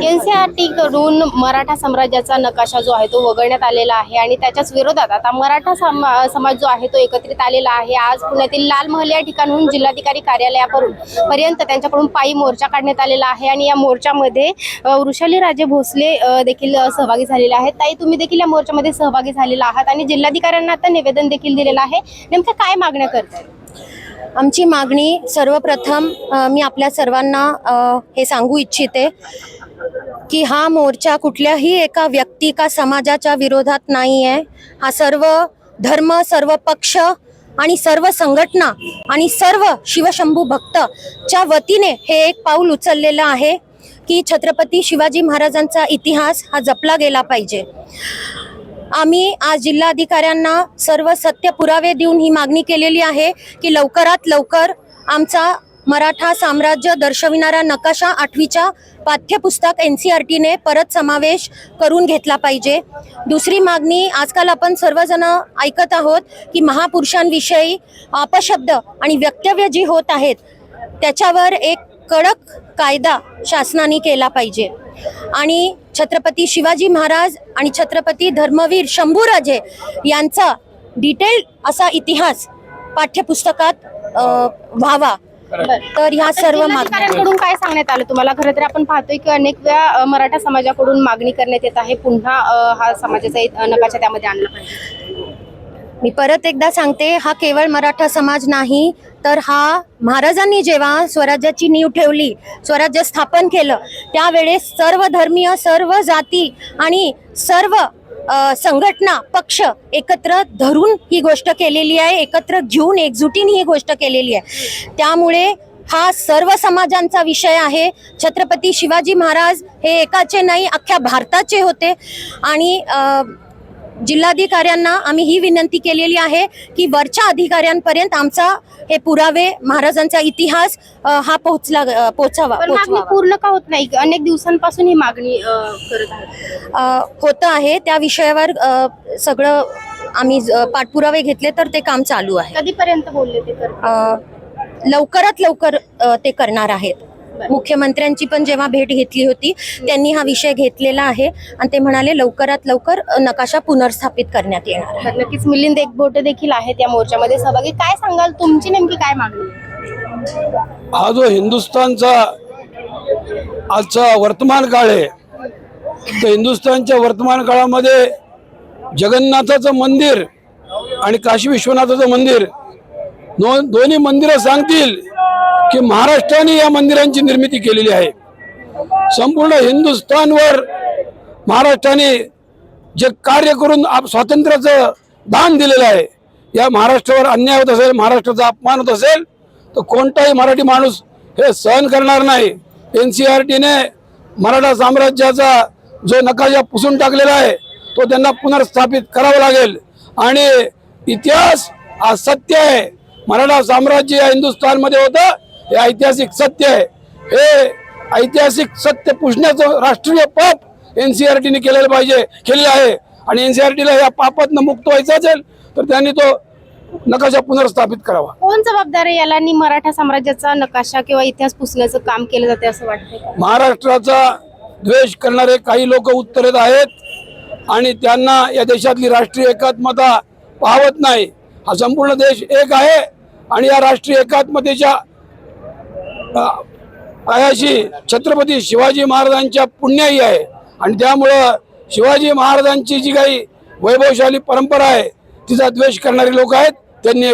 NCERT कडून मराठा साम्राज्याचा नकाशा जो आहे तो वगळण्यात आलेला आहे आणि त्याच्याच विरोधात आता मराठा समाज जो आहे तो एकत्रित आलेला आहे। आज पुण्यातील लाल महल या ठिकाणाहून जिल्हाधिकारी कार्यालयापर्यंत त्यांच्याकडून पायी मोर्चा काढण्यात आलेला आहे आणि या मोर्चामध्ये वृषाली राजे भोसले देखील सहभागी झालेले आहेत। ताई, तुम्ही देखील या मोर्चामध्ये सहभागी झालेला आहात आणि जिल्हाधिकाऱ्यांना आता निवेदन देखील दिलेलं आहे। नेमकं काय मागण्या करताय? आमची मागणी सर्वप्रथम मी आपल्या सर्वांना हे सांगू इच्छिते की हा मोर्चा कुठल्याही एका व्यक्ती का समाजाच्या विरोधात नाही आहे। हा सर्व धर्म, सर्व पक्ष आणि सर्व संघटना आणि सर्व शिवशंभू भक्तच्या वतीने हे एक पाऊल उचललेलं आहे की छत्रपती शिवाजी महाराजांचा इतिहास हा जपला गेला पाहिजे। आम्ही आज जिल्हाधिकाऱ्यांना सर्व सत्य पुरावे देऊन ही मागणी केलेली आहे की लवकरात लवकर आमचा मराठा साम्राज्य दर्शविणारा नकाशा 8वीच्या पाठ्यपुस्तक एनसीआरटीने परत समावेश करून घेतला पाहिजे। दुसरी मागणी, आजकाल आपण सर्वजण ऐकत आहोत की महापुरुषांविषयी अपशब्द आणि वक्तव्य जी होत आहेत त्याच्यावर एक कडक कायदा शासनाने केला पाहिजे आणि छत्रपती शिवाजी महाराज आणि छत्रपती धर्मवीर शंभूराजे यांचा डिटेल असा इतिहास पाठ्यपुस्तकात व्हावा। तर ह्या सर्व मागण्यांकडून काय सांगण्यात आलं तुम्हाला? खरं तर आपण पाहतोय की अनेक वेळा मराठा समाजाकडून मागणी करण्यात येत आहे पुन्हा हा समाजाचा नकाशा त्यामध्ये आणला पाहिजे। मी परत एकदा सांगते, हा केवळ मराठा समाज नाही तर हा महाराजांनी जेव्हा स्वराज्याची नीव ठेवली, स्वराज्य स्थापन केलं त्यावेळेस सर्व धर्मीय, सर्व जाती आणि सर्व संघटना, पक्ष एकत्र धरून ही गोष्ट केलेली आहे, एकत्र घेऊन एकजुटीने ही गोष्ट केलेली आहे। त्यामुळे हा सर्व समाजांचा विषय आहे। छत्रपती शिवाजी महाराज हे एकाचे नाही, अख्ख्या भारताचे होते आणि जिल्हाधिकाऱ्यांना आम्ही ही विनंती केलेली आहे की वरच्या अधिकाऱ्यांपर्यंत आमचा हे पुरावे, महाराजांचा इतिहास हा पोहोचावा। मागणी पूर्ण का होत नाही? अनेक दिवसांपासून ही मागणी करत होत आहे। त्या विषयावर सगळं आम्ही पाठपुरावे घेतले तर ते काम चालू आहे। कधीपर्यंत बोलले ते? लवकरात लवकर ते करणार आहेत। मुख्यमंत्र्यांची पण जेव्हा भेट घेतली होती त्यांनी हा विषय घेतलेला आहे आणि ते म्हणाले लवकरात लवकर नकाशा पुनर्स्थापित करण्यात येणार आहे। नक्कीच मिलिंद एकबोटे देखील आहेत या मोर्चामध्ये सहभागी। काय सांगाल, तुमची नेमकी काय मागणी? हा जो हिंदुस्थानचा आजचा वर्तमान काळ आहे, तर हिंदुस्थानच्या वर्तमान काळामध्ये जगन्नाथाचं मंदिर आणि काशी विश्वनाथाचं मंदिर दोन्ही मंदिरं सांगतील की महाराष्ट्राने या मंदिरांची निर्मिती केलेली आहे। संपूर्ण हिंदुस्थानवर महाराष्ट्राने जे कार्य करून स्वातंत्र्याचं दान दिलेलं आहे, या महाराष्ट्रावर अन्याय होत असेल, महाराष्ट्राचा अपमान होत असेल तर कोणताही मराठी माणूस हे सहन करणार नाही। एनसीआरटीने मराठा साम्राज्याचा जो नकाशा पुसून टाकलेला आहे तो त्यांना पुनर्स्थापित करावा लागेल आणि इतिहास हा सत्य आहे। मराठा साम्राज्य या हिंदुस्थानमध्ये होतं, हे ऐतिहासिक सत्य आहे। हे ऐतिहासिक सत्य पुसण्याचं राष्ट्रीय पाप एनसीआरटीने केलेलं आहे आणि एनसीआरटीला या पापातनं मुक्त व्हायचं असेल तर त्यांनी तो नकाशा पुनर्स्थापित करावा। कोण जबाबदार आहे याला? मराठा साम्राज्याचा नकाशा किंवा इतिहास पुसण्याचं काम केलं जाते असं वाटतं? महाराष्ट्राचा द्वेष करणारे काही लोक उत्तरेत आहेत आणि त्यांना या देशातली राष्ट्रीय एकात्मता पाहत नाही। हा संपूर्ण देश एक आहे आणि या राष्ट्रीय एकात्मतेच्या पायाशी छत्रपती शिवाजी महाराजांच्या पुण्याई आहे आणि त्यामुळं शिवाजी महाराजांची जी काही वैभवशाली परंपरा आहे तिचा द्वेष करणारे लोक आहेत, त्यांनी